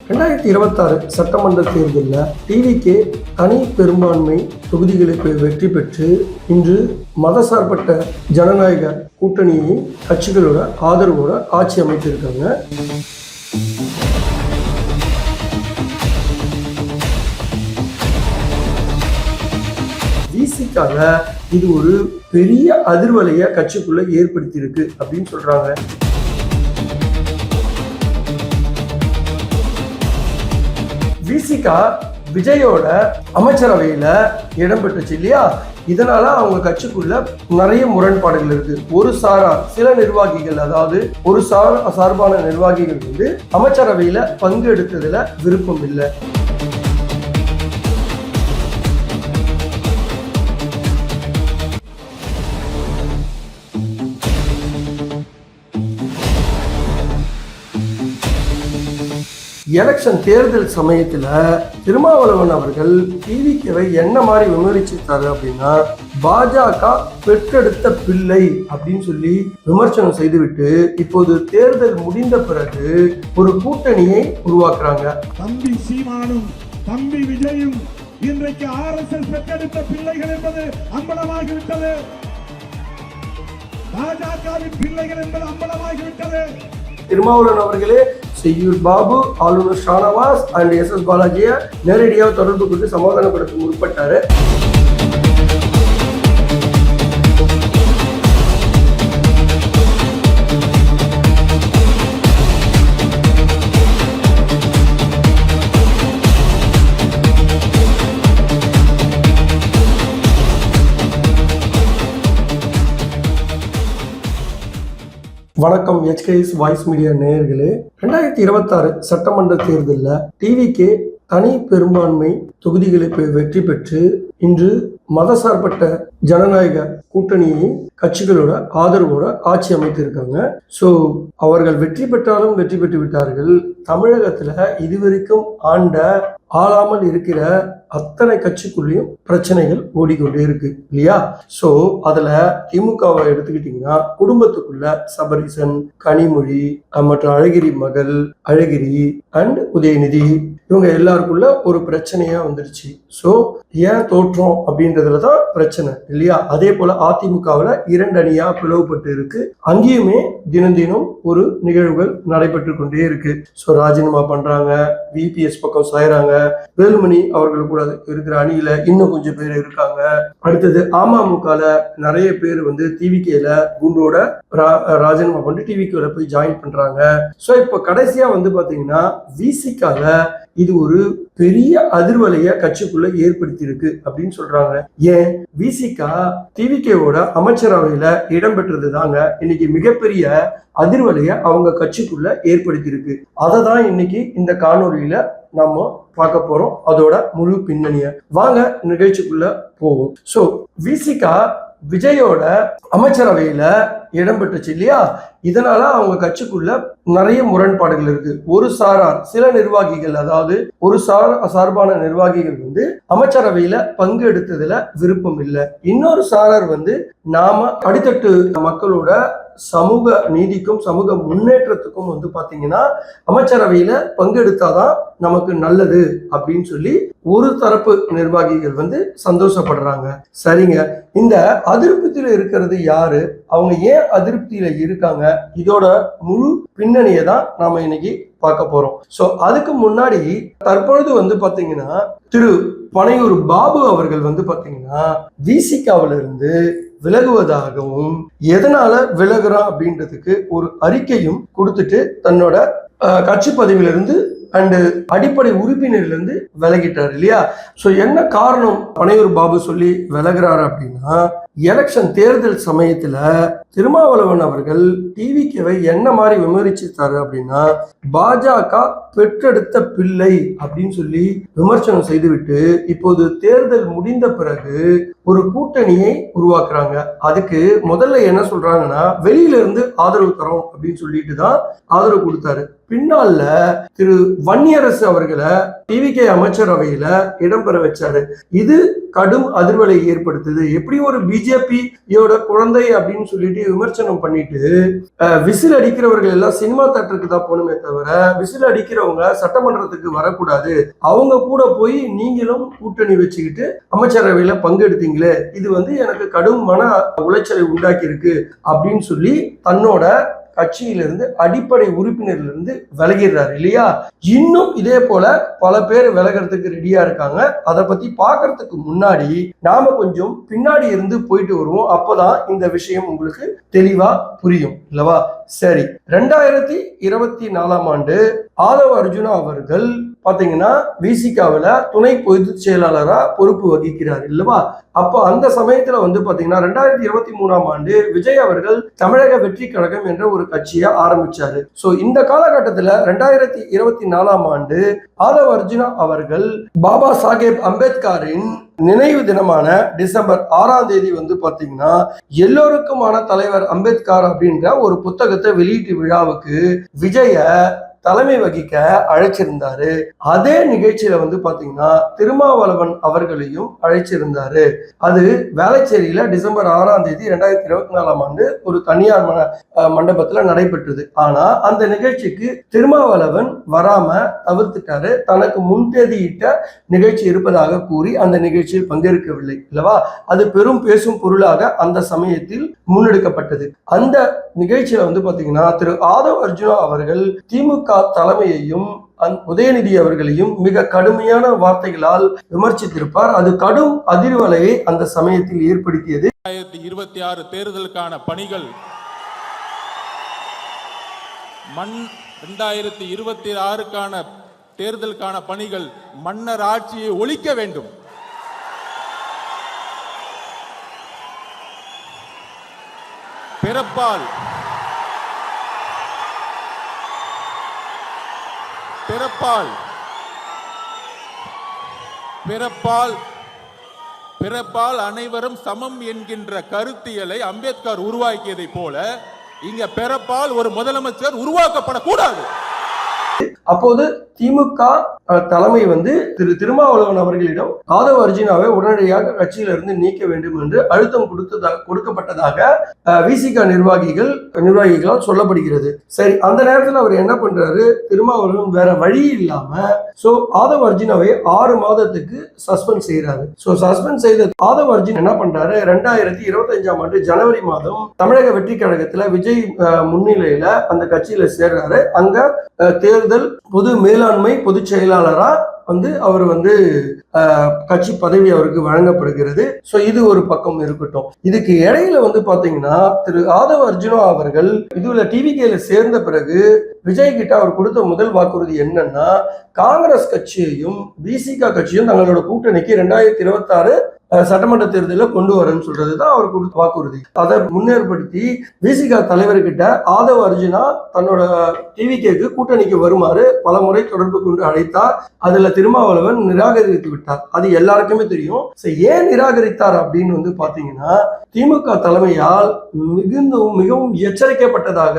2026 சட்டமன்ற தேர்தலில் டிவிகே தனி பெரும்பான்மை தொகுதிகளை வெற்றி பெற்று இன்று மதசார்பற்ற ஜனநாயக கூட்டணியை கட்சிகளோட ஆதரவோட ஆட்சி அமைத்திருக்காங்க. விசிகால இது ஒரு பெரிய அதிர்வலைய கட்சிக்குள்ள ஏற்படுத்தி இருக்கு அப்படின்னு சொல்றாங்க. விசிகா விஜயோட அமைச்சரவையில இடம்பெற்றுச்சு இல்லையா? இதனால அவங்க கட்சிக்குள்ள நிறைய முரண்பாடுகள் இருக்கு. ஒரு சாரா சில நிர்வாகிகள், அதாவது ஒரு சார்பான நிர்வாகிகள் வந்து அமைச்சரவையில பங்கெடுத்ததுல விருப்பம் இல்லை. எலெக்ஷன் தேர்தல் சமயத்துல திருமாவளவன் அவர்கள் டிவிகேவை என்ன மாதிரி விமர்சித்தாரு அப்படின்னா, பாஜக பெற்றெடுத்த பிள்ளை அப்படின்னு சொல்லி விமர்சனம் செய்துவிட்டு இப்போது தேர்தல் முடிந்த பிறகு ஒரு கூட்டணியை உருவாக்குறாங்க. தம்பி சீமானும் தம்பி விஜயும் இன்றைக்கு RSS பெற்றெடுத்த பிள்ளைகள் என்பது அம்பலமாகிவிட்டது. பாஜகவின் பிள்ளைகள் என்பது அம்பலமாகிவிட்டது. திருமாவளவன் அவர்களே செய்யூர் பாபு, ஆளுநர் ஷானவாஸ் அண்ட் SS பாலாஜியை நேரடியாக தொடர்பு கொண்டு சமாதானப்படுத்த முற்பட்டாரு. வணக்கம் HKS வாய்ஸ் மீடியா நேயர்களே. 2026 சட்டமன்ற தேர்தலில் டிவிகே தனி பெரும்பான்மை தொகுதிகளை வெற்றி பெற்று இன்று மதசார்பற்ற ஜனநாயக கூட்டணியை கட்சிகளோட ஆதரவோட ஆட்சி அமைத்திருக்காங்க. ஸோ அவர்கள் வெற்றி பெற்றாலும் வெற்றி பெற்று விட்டார்கள். தமிழகத்துல இதுவரைக்கும் ஆளாமல் இருக்கிற அத்தனை கட்சிக்குள்ளேயும் பிரச்சனைகள் ஓடிக்கொண்டே இருக்கு இல்லையா? ஸோ அதுல திமுகவை எடுத்துக்கிட்டீங்கன்னா குடும்பத்துக்குள்ள சபரிசன், கனிமொழி மற்றும் அழகிரி மகள் அழகிரி அண்ட் உதயநிதி இவங்க எல்லாருக்குள்ள ஒரு பிரச்சனையா வந்துருச்சு. ஸோ ஏன் தோற்றோம் அப்படின்றதுலதான் பிரச்சனை இல்லையா? அதே போல அதிமுகவில் 2 அணியா பிளவுபட்டு இருக்கு. அங்கேயுமே தினம் தினம் ஒரு நிகழ்வுகள் நடைபெற்று கொண்டே இருக்கு. ஸோ ராஜினாமா பண்றாங்க, VPS பக்கம் சாயறாங்க. வேலுமணி அவர்கள் கூட இருக்கிற அணியில இன்னும் கொஞ்சம் பேர் இருக்காங்க. அடுத்தது அமமுகல நிறைய பேர் வந்து டிவிகேல குண்டோட ராஜினாமா பண்ணி டிவிகேல போய் ஜாயின் பண்றாங்க. ஸோ இப்போ கடைசியா வந்து பாத்தீங்கன்னா விசிகால இது ஒரு பெரிய அதிர்வலைய கட்சிக்குள்ள ஏற்படுத்தி இருக்கு அப்படின்னு சொல்றாங்க. ஏன்? விசிகா டிவிகேவோட அமைச்சரவையில இடம்பெற்றது தாங்க இன்னைக்கு மிகப்பெரிய அதிர்வலைய அவங்க கட்சிக்குள்ள ஏற்படுத்தி இருக்கு. அதை தான் இன்னைக்கு இந்த காணொலியில நாம பார்க்க போறோம். அதோட முழு பின்னணிய வாங்க நிகழ்ச்சிக்குள்ள போவோம். ஸோ விசிகா விஜயோட அமைச்சரவையில இடம்பெற்றுச்சு இல்லையா? இதனால அவங்க கட்சிக்குள்ள நிறைய முரண்பாடுகள் இருக்கு. ஒரு சில நிர்வாகிகள், அதாவது ஒரு சார்பான நிர்வாகிகள் வந்து அமைச்சரவையில பங்கெடுத்ததுல விருப்பம் இல்லை. இன்னொரு சாரர் வந்து நாம அடித்தட்டு மக்களோட சமூக நீதிக்கும் சமூக முன்னேற்றத்துக்கும் வந்து பாத்தீங்கன்னா அமைச்சரவையில பங்கெடுத்தாதான் நமக்கு நல்லது அப்படின்னு சொல்லி ஒரு தரப்பு நிர்வாகிகள் வந்து சந்தோஷப்படுறாங்க. சரிங்க, இந்த அதிருப்தியில இருக்கிறது யாரு? அவங்க ஏன் அதிருப்தியில இருக்காங்க? இதோட முழு பின்னணியை தான் நாம இன்னைக்கு பார்க்க போறோம். சோ அதுக்கு முன்னாடி தற்பொழுது வந்து பாத்தீங்கன்னா திரு பனையூர் பாபு அவர்கள் வந்து பாத்தீங்கன்னா விசிகாவில இருந்து விலகுவதாகவும், எதனால விலகுறான் அப்படின்றதுக்கு ஒரு அறிக்கையும் கொடுத்துட்டு தன்னோட கட்சி பதவியிலிருந்து அண்ட் அடிப்படை உறுப்பினர்லேருந்து விலகிட்டார் இல்லையா? ஸோ என்ன காரணம் பனையூர் பாபு சொல்லி விலகுறாரு அப்படின்னா, எலெக்ஷன் தேர்தல் சமயத்துல திருமாவளவன் அவர்கள் டிவிகேவை என்ன மாதிரி விமர்சித்தாரு அப்படின்னா, பாஜக பெற்றெடுத்த பிள்ளை அப்படின்னு சொல்லி விமர்சனம் செய்துவிட்டு இப்போது தேர்தல் முடிந்த பிறகு ஒரு கூட்டணியை உருவாக்குறாங்க. அதுக்கு முதல்ல என்ன சொல்றாங்கன்னா, வெளியில இருந்து ஆதரவு தரோம் அப்படின்னு சொல்லிட்டு தான் ஆதரவு கொடுத்தாரு. பின்னால திரு வன்னியரசு அவர்களை டிவிகே அமைச்சரவையில இடம்பெற வச்சாரு. இது கடும் அதிர்வலை ஏற்படுத்துது. எப்படி ஒரு பிஜேபியோட குழந்தை அப்படின்னு சொல்லிட்டு விமர்சனம் பண்ணிட்டு விசில் அடிக்கிறவர்கள் எல்லாம் சினிமா தேட்டருக்கு தான் போகணுமே தவிர விசில் அடிக்கிறவங்க சட்டமன்றத்துக்கு வரக்கூடாது, அவங்க கூட போய் நீங்களும் கூட்டணி வச்சுக்கிட்டு அமைச்சரவையில பங்கெடுத்தீங்களே, இது எனக்கு கடும் மன உளைச்சலை உண்டாக்கி இருக்கு அப்படின்னு சொல்லி தன்னோட கட்சியிலிருந்து அடிப்படை உறுப்பினர்லிருந்து விலகிறாரு இல்லையா. இன்னும் இதே போல பல பேர் விலகிறதுக்கு ரெடியா இருக்காங்க. அதை பத்தி பாக்குறதுக்கு முன்னாடி நாம கொஞ்சம் பின்னாடி இருந்து போயிட்டு வருவோம். அப்பதான் இந்த விஷயம் உங்களுக்கு தெளிவா புரியும் இல்லவா. சரி, 2024 ஆதவ அர்ஜுனா அவர்கள் பாத்தீங்கன்னா விசிகாவில துணை பொதுச் செயலாளரா பொறுப்பு வகிக்கிறார் இல்லவா. அப்போ அந்த சமயத்துல பாத்தீங்கன்னா 2023 விஜய் அவர்கள் தமிழக வெற்றி கழகம் என்ற ஒரு கட்சியை ஆரம்பிச்சாரு. சோ இந்த காலகட்டத்துல 2024 ஆதவ அர்ஜுனா அவர்கள் பாபா சாஹேப் அம்பேத்கரின் நினைவு தினமான டிசம்பர் 6ஆம் தேதி பாத்தீங்கன்னா எல்லோருக்குமான தலைவர் அம்பேத்கர் அப்படின்ற ஒரு புத்தகத்தை வெளியீட்டு விழாவுக்கு விஜய தலைமை வகிக்க அழைச்சிருந்தாரு. அதே நிகழ்ச்சியில பாத்தீங்கன்னா திருமாவளவன் அவர்களையும் அழைச்சிருந்தாரு. அது வேளச்சேரியில டிசம்பர் 6ஆம் தேதி 2024 ஒரு தனியார் மண்டபத்துல நடைபெற்றது. ஆனா அந்த நிகழ்ச்சிக்கு திருமாவளவன் வராம தவிர்த்துட்டாரு. தனக்கு முன்தேதியிட்ட நிகழ்ச்சி இருப்பதாக கூறி அந்த நிகழ்ச்சியில் பங்கேற்கவில்லை இல்லவா. அது பெரும் பேசும் பொருளாக அந்த சமயத்தில் முன்னெடுக்கப்பட்டது. அந்த நிகழ்ச்சியில பாத்தீங்கன்னா திரு ஆதவ அர்ஜுனா அவர்கள் திமுக தலைமையையும் உதயநிதி அவர்களையும் மிக கடுமையான வார்த்தைகளால் விமர்சித்திருப்பார். அது கடும் அதிர்வலையை அந்த சமயத்தில் ஏற்படுத்தியது. 2026 தேர்தலுக்கான பணிகள் 2026க்கான தேர்தலுக்கான பணிகள் மன்னர் ஆட்சியை ஒழிக்க வேண்டும். பிறப்பால் அனைவரும் சமம் என்கின்ற கருத்தியலை அம்பேத்கர் உருவாக்கியதை போல இங்க பிறப்பால் ஒரு முதலமைச்சர் உருவாக்கப்படக்கூடாது. அப்போது திமுக தலைமை திரு திருமாவளவன் அவர்களிடம் ஆதவ அர்ஜுனாவை உடனடியாக கட்சியிலிருந்து நீக்க வேண்டும் என்று அழுத்தம் கொடுக்கப்பட்டதாக விசிக நிர்வாகிகளால் சொல்லப்படுகிறது. சரி, அந்த நேரத்தில் அவர் என்ன பண்றாரு, திருமாவளவன் வேற வழி இல்லாம ஆதவ அர்ஜுனாவை 6 மாதத்துக்கு சஸ்பெண்ட் செய்யறாரு. சஸ்பெண்ட் செய்த ஆதவ அர்ஜுன் என்ன பண்றாரு, 2025 ஜனவரி மாதம் தமிழக வெற்றி கழகத்துல விஜய் முன்னிலையில அந்த கட்சியில சேர்றாரு. அங்க தேர்தல் பொது மேலாண்மை பொதுச் செயலாளரா அவர் கட்சி பதவி அவருக்கு வழங்கப்படுகிறது. சோ இது ஒரு பக்கம் இருக்கட்டும். இதுக்கு இடையில பாத்தீங்கன்னா திரு ஆதவ அர்ஜுனா அவர்கள் இதுல டிவிகேல சேர்ந்த பிறகு விஜய் கிட்ட அவர் கொடுத்த முதல் வாக்குறுதி என்னன்னா, காங்கிரஸ் கட்சியையும் விசிக கட்சியும் தங்களோட கூட்டணிக்கு 2026 சட்டமன்ற தேர்தலில் கொண்டு வரேன்னு சொல்றதுதான் அவர் கொடுத்த வாக்குறுதி. அதை முன்னேற்படுத்தி விசிக தலைவர்கிட்ட ஆதவ அர்ஜுனா தன்னோட டிவிகேக்கு கூட்டணிக்கு வருமாறு பல முறை தொடர்பு கொண்டு அழைத்தார். அதுல திருமாவளவன் நிராகரித்து விட்டார். அது எல்லாருக்குமே தெரியும். ஏன் நிராகரித்தார் அப்படின்னு பாத்தீங்கன்னா திமுக தலைமையால் மிகவும் எச்சரிக்கப்பட்டதாக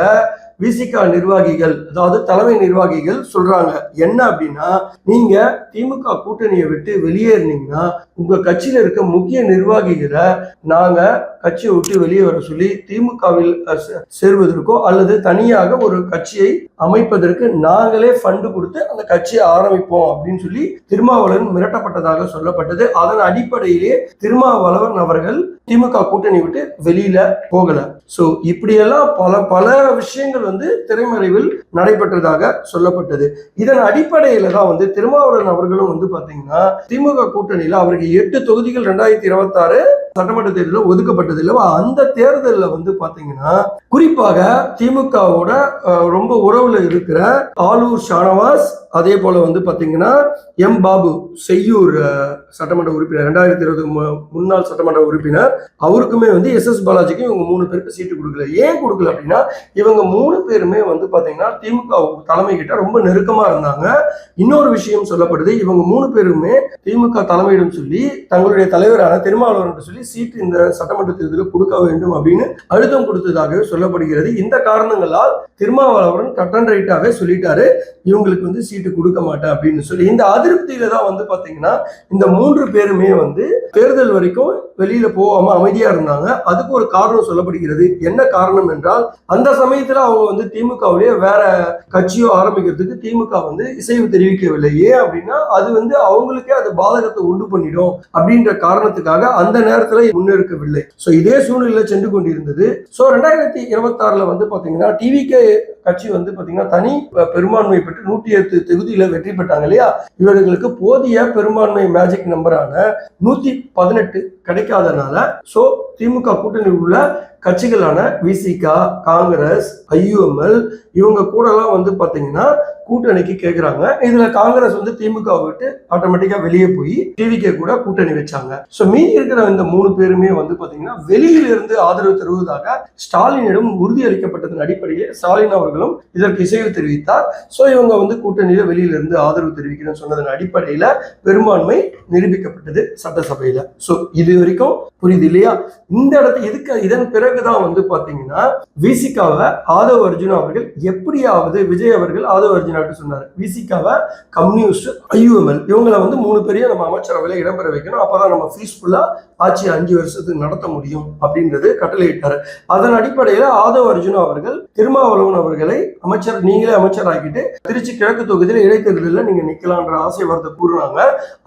விசிக நிர்வாகிகள், அதாவது தலைமை நிர்வாகிகள் சொல்றாங்க. என்ன அப்படின்னா, நீங்க திமுக கூட்டணியை விட்டு வெளியேறினீங்கன்னா உங்க கட்சியில இருக்க முக்கிய நிர்வாகிகளை நாங்க கட்சியை விட்டு வெளியே வர சொல்லி திமுகவில் சேர்வதற்கோ அல்லது தனியாக ஒரு கட்சியை அமைப்பதற்கு நாங்களே ஃபண்டு கொடுத்து அந்த கட்சியை ஆரம்பிப்போம் அப்படின்னு சொல்லி திருமாவளவன் மிரட்டப்பட்டதாக சொல்லப்பட்டது. அதன் அடிப்படையிலே திருமாவளவன் அவர்கள் திமுக கூட்டணி விட்டு வெளியில போகல. சோ இப்படியெல்லாம் பல விஷயங்கள் திரைமறைவில் நடைபெற்றதாக சொல்லப்பட்டது. இதன் அடிப்படையில தான் திருமாவளவன் அவர்களும் பாத்தீங்கன்னா திமுக கூட்டணியில அவருக்கு 8 தொகுதிகள் 2026 சட்டமன்ற தேர்தலில் ஒதுக்கப்பட்டது இல்லவா. அந்த தேர்தலில் பாத்தீங்கன்னா குறிப்பாக திமுகவோட ரொம்ப உறவுல இருக்கிற ஆலூர் ஷானவாஸ், அதே போல பாத்தீங்கன்னா எம் பாபு செய்யூர் சட்டமன்ற உறுப்பினர் 2020 முன்னாள் சட்டமன்ற உறுப்பினர், அவருக்குமே எஸ் பாலாஜிக்கு இவங்க 3 பேருக்கு சீட்டு கொடுக்கல. ஏன் கொடுக்கல அப்படின்னா இவங்க 3 பேருமே பாத்தீங்கன்னா திமுக தலைமை கிட்ட ரொம்ப நெருக்கமா இருந்தாங்க. இன்னொரு விஷயம் சொல்லப்படுது, இவங்க 3 பேருமே திமுக தலைமையிடம் சொல்லி தங்களுடைய தலைவரான திருமாவளவன் சொல்லி சொல்லி சீட்டு இந்த சட்டமன்ற தேர்தலில் கொடுக்க வேண்டும் அப்படின்னு அழுத்தம் கொடுத்ததாகவே சொல்லப்படுகிறது. இந்த காரணங்களால் திருமாவளவன் கட் அண்ட் ரைட்டாவே சொல்லிட்டாரு, இவங்களுக்கு வந்து சீட்டு கொடுக்க மாட்டேன் அப்படின்னு சொல்லி. இந்த அதிருப்தியில தான் வந்து பாத்தீங்கன்னா இந்த 3 பேருமே வந்து தேர்தல் வரைக்கும் வெளியில போகாம அமைதியா இருந்தாங்க. அதுக்கு ஒரு காரணம் சொல்லப்படுகிறது. என்ன காரணம் என்றால், அந்த சமயத்துல அவங்க வந்து திமுகவுடைய வேற கட்சியோ ஆரம்பிக்கிறதுக்கு திமுக வந்து இசைவு தெரிவிக்கவில்லை. ஏன் அப்படின்னா அது வந்து அவங்களுக்கே அது பாதகத்தை உண்டு பண்ணிடும் அப்படின்ற காரணத்துக்காக அந்த நேரத்துல முன்னெடுக்கவில்லை. சோ இதே சூழ்நிலை சென்று கொண்டிருந்தது. சோ 2026 வந்து பாத்தீங்கன்னா டிவிகே கட்சி வந்து பாத்தீங்கன்னா தனி பெரும்பான்மை பெற்று 108 தொகுதியில வெற்றி பெற்றாங்க இல்லையா. இவர்களுக்கு போதிய பெரும்பான்மை மேஜிக் நம்பரான 118 கிடைக்காதனால சோ திமுக கூட்டணியில் உள்ள கட்சிகளான விசிக, காங்கிரஸ், IUML இவங்க கூட எல்லாம் வந்து பாத்தீங்கன்னா கூட்டணிக்கு கேட்கிறாங்க. இதுல காங்கிரஸ் வந்து திமுக விட்டு ஆட்டோமேட்டிக்கா வெளியே போய் டிவிகே கூட கூட்டணி வச்சாங்க. சோ மீதி இருக்கிற இந்த 3 பேருமே வந்து பாத்தீங்கன்னா வெளியில இருந்து ஆதரவு தருவதாக ஸ்டாலினிடம் உறுதி அளிக்கப்பட்டதன் அடிப்படையில் ஸ்டாலின் அவர்களும் இதற்கு இசைவு தெரிவித்தார். சோ இவங்க வந்து கூட்டணியில வெளியில இருந்து ஆதரவு தெரிவிக்கிறேன்னு சொன்னதன் அடிப்படையில பெரும்பான்மை நிரூபிக்கப்பட்டது சட்டசபையில. சோ இது வரைக்கும் புரியுது இல்லையா. இந்த இடத்துல இதன் பிறகுதான் வந்து பாத்தீங்கன்னா விசிகாவை ஆதவ் அர்ஜுனா அவர்கள் எப்படியாவது விஜய் அவர்கள் ஆதவ் அர்ஜுனா சொன்னார், விசிகாவை கம்யூனிஸ்ட் IUML இவங்களை வந்து 3 பேரையும் நம்ம அமைச்சரவையில இடம்பெற வைக்கணும், அப்பதான் நம்ம பீஸ்ஃபுல்லா ஆட்சி 5 வருஷத்துக்கு நடத்த முடியும் அப்படின்றது கட்டளையிட்டார். அதன் அடிப்படையில ஆதவ் அர்ஜுனா அவர்கள் திருமாவளவன் அவர்களை நீங்களே அமைச்சர் ஆக்கிட்டு திருச்சி கிழக்கு தொகுதியில இடைத்தேர்தலில் நீங்க நிக்கலான்ற ஆசை வார்த்தை கூறுனாங்க.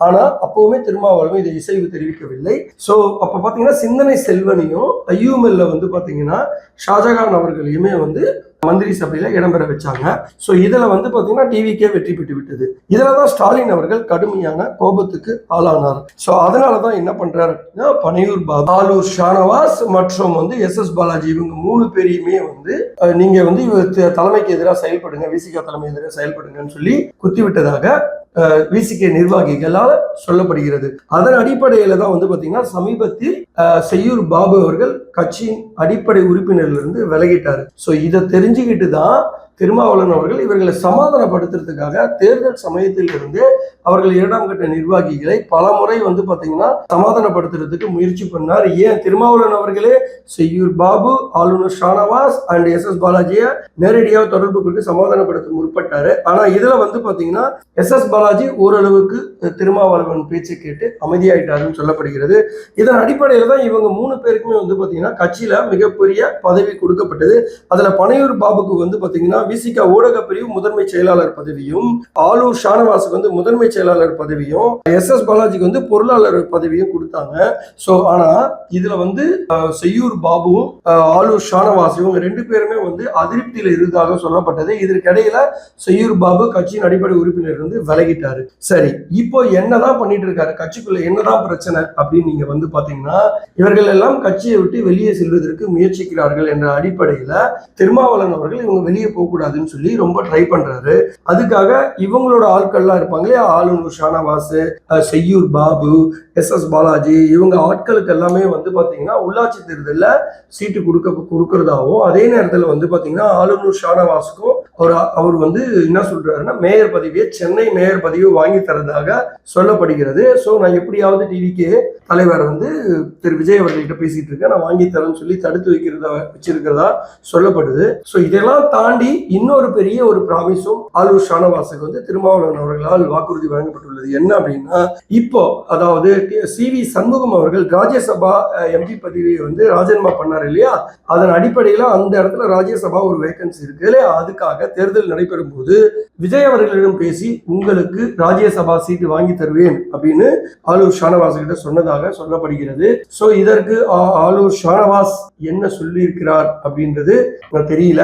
ஆனா அப்பவுமே திருமாவளவன் இதை இசைவு தெரிவிக்கவில்லை. சோ அப்ப பாத்தீங்கன்னா சிந்தனை செல்வனையும் IUML வந்து பாத்தீங்கன்னா ஷாஜகான் அவர்களையுமே வந்து மந்திரி சபையில இடம்பெற வச்சாங்க. சோ இதுல வந்து பாத்தீங்கன்னா டிவிகே வெற்றி பெற்று விட்டது. இதுலதான் ஸ்டாலின் அவர்கள் கடுமையான கோபத்துக்கு ஆளானார். சோ அதனாலதான் என்ன பண்றாரு அப்படின்னா பனையூர் பாபு, ஆலூர் ஷானவாஸ் மற்றும் வந்து SS பாலாஜி இவங்க 3 பேரையுமே வந்து நீங்க வந்து தலைமைக்கு எதிராக செயல்படுங்க, விசிகா தலைமை எதிராக செயல்படுங்கன்னு சொல்லி குத்திவிட்டதாக விசிகே நிர்வாகிகளால் சொல்லப்படுகிறது. அதன் அடிப்படையில தான் வந்து பாத்தீங்கன்னா சமீபத்தில் செய்யூர் பாபு அவர்கள் கட்சியின் அடிப்படை உறுப்பினரிலிருந்து விலகிட்டாரு. சோ இதை தெரிஞ்சுக்கிட்டு தான் திருமாவளவன் அவர்கள் இவர்களை சமாதானப்படுத்துறதுக்காக தேர்தல் சமயத்தில் இருந்து அவர்கள் 2ஆம் கட்ட நிர்வாகிகளை பல முறை வந்து பாத்தீங்கன்னா சமாதானப்படுத்துறதுக்கு முயற்சி பண்ணார். ஏன் திருமாவளவன் அவர்களே செய்யூர் பாபு, ஆளுநர் ஷானவாஸ் அண்ட் SS பாலாஜியை நேரடியாக தொடர்பு கொண்டு சமாதானப்படுத்த முற்பட்டாரு. ஆனா இதுல வந்து பாத்தீங்கன்னா SS பாலாஜி ஓரளவுக்கு திருமாவளவன் பேச்சு கேட்டு அமைதியாயிட்டாருன்னு சொல்லப்படுகிறது. இதன் அடிப்படையில தான் இவங்க 3 பேருக்குமே வந்து பாத்தீங்கன்னா கட்சியில மிகப்பெரிய பதவி கொடுக்கப்பட்டது. அதுல பனையூர் பாபுக்கு வந்து பாத்தீங்கன்னா விசிகா ஊடக பிரிவு முதன்மை செயலாளர் பதவியும், ஆலூர் ஷானவாஸுக்கு வந்து முதன்மை செயலாளர் பதவியும், SS பாலாஜிக்கு வந்து பொருளாளர் பதவியும் கொடுத்தாங்க. சோ ஆனா இதுல வந்து செய்யூர் பாபுவும் ஆலூர் ஷானவாஸ் இவங்க 2 பேருமே வந்து அதிருப்தியில இருந்ததாக சொல்லப்பட்டது. இதற்கிடையில செய்யூர் பாபு கட்சியின் அடிப்படை உறுப்பினர் இருந்து விலகிட்டாரு. சரி, இப்போ என்னதான் பண்ணிட்டு இருக்காரு, கட்சிக்குள்ள என்னதான் பிரச்சனை அப்படின்னு நீங்க வந்து பாத்தீங்கன்னா இவர்கள் எல்லாம் கட்சியை விட்டு வெளியே செல்வதற்கு முயற்சிக்கிறார்கள் என்ற அடிப்படையில திருமாவளவன் அவர்கள் இவங்க வெளியே போகக்கூடாதுன்னு சொல்லி ரொம்ப ட்ரை பண்றாரு. அதுக்காக இவங்களோட ஆட்கள்லாம் இருப்பாங்களே, ஆளுநர் ஷானவாஸ், செய்யூர் பாபு, SS பாலாஜி இவங்க ஆட்களுக்கு எல்லாமே வந்து பாத்தீங்கன்னா உள்ளாட்சி தேர்தலில் சீட்டு கொடுக்கறதாவும், அதே நேரத்தில் வந்து பாத்தீங்கன்னா ஆளுநர் ஷானவாஸுக்கும் அவர் வந்து என்ன சொல்றாருன்னா மேயர் பதவியை, சென்னை மேயர் பதவியை வாங்கி தரதாக சொல்லப்படுகிறது. சோ நான் எப்படியாவது டிவிகே தலைவர் வந்து திரு விஜய் அவர்கள்ட்ட பேசிட்டு இருக்கேன், நான் வாங்கி தரேன்னு சொல்லி தடுத்து வச்சிருக்கிறதா சொல்லப்படுது. சோ இதெல்லாம் தாண்டி இன்னொரு பெரிய ஒரு ப்ராமிஸும் ஆலூர் ஷானவாஸுக்கு வந்து திருமாவளவன் அவர்களால் வாக்குறுதி வழங்கப்பட்டுள்ளது. என்ன அப்படின்னா இப்போ அதாவது CV சண்முகம் அவர்கள் ராஜ்யசபா MP பதவியை வந்து ராஜினாமா பண்ணார் இல்லையா, அதன் அடிப்படையில அந்த இடத்துல ராஜ்யசபா ஒரு வேகன்சி இருக்கு இல்லையா, அதுக்காக தேர்தல் நடைபெறும் போது விஜய் அவர்களிடம் பேசி உங்களுக்கு ராஜ்யசபா சீட்டு வாங்கி தருவேன் அப்படின்னு ஆலூர் ஷானவாஸ் கிட்ட சொன்னதாக சொல்லப்படுகிறது. சோ இதற்கு ஆலூர் ஷானவாஸ் என்ன சொல்லி இருக்கிறார் அப்படின்றது தெரியல.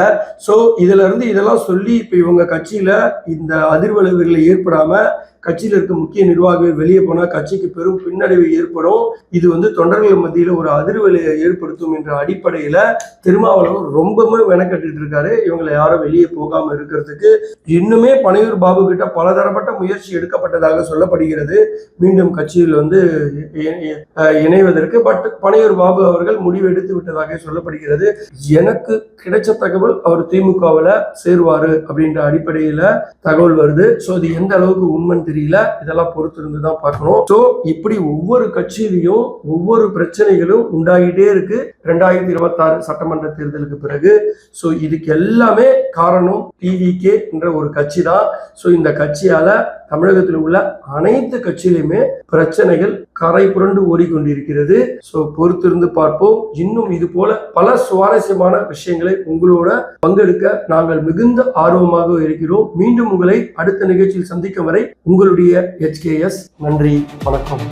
சோ இதுல இருந்து இதெல்லாம் சொல்லி இப்ப இவங்க கட்சியில இந்த அதிர்வலைவுகளை ஏற்படாம கட்சியில் இருக்க முக்கிய நிர்வாகிகள் வெளியே போனா கட்சிக்கு பெரும் பின்னடைவு ஏற்படும், இது வந்து தொண்டர்கள் மத்தியில ஒரு அதிர்வலையை ஏற்படுத்தும் என்ற அடிப்படையில திருமாவளவன் ரொம்பவே மெனக்கட்டு இருக்காரு இவங்களை யாரும் வெளியே போகாம இருக்கிறதுக்கு. இன்னுமே பனையூர் பாபு கிட்ட பலதரப்பட்ட முயற்சி எடுக்கப்பட்டதாக சொல்லப்படுகிறது மீண்டும் கட்சியில் வந்து இணைவதற்கு. பட் பனையூர் பாபு அவர்கள் முடிவு எடுத்து விட்டதாக சொல்லப்படுகிறது. எனக்கு கிடைச்ச தகவல் அவர் திமுகவில் சேருவாரு அப்படின்ற அடிப்படையில தகவல் வருது. சோ இது எந்த அளவுக்கு உண்மைன்னு தெரியல. இதெல்லாம் பொறுத்திருந்து தான் பார்க்கணும். ஸோ இப்படி ஒவ்வொரு கட்சியிலையும் ஒவ்வொரு பிரச்சனைகளும் உண்டாகிட்டே இருக்கு 2026 சட்டமன்ற தேர்தலுக்கு பிறகு. ஸோ இதுக்கு எல்லாமே காரணம் டிவிகே என்ற ஒரு கட்சி தான். ஸோ இந்த கட்சியால தமிழகத்தில் உள்ள அனைத்து கட்சியிலுமே பிரச்சனைகள் கரை புரண்டு ஓடிக்கொண்டிருக்கிறது. ஸோ பொறுத்திருந்து பார்ப்போம். இன்னும் இது போல பல சுவாரஸ்யமான விஷயங்களை உங்களோட பங்கெடுக்க நாங்கள் மிகுந்த ஆர்வமாக இருக்கிறோம். மீண்டும் உங்களை அடுத்த நிகழ்ச்சியில் சந்திக்கும் வரை உங்களுடைய HKS. நன்றி, வணக்கம்.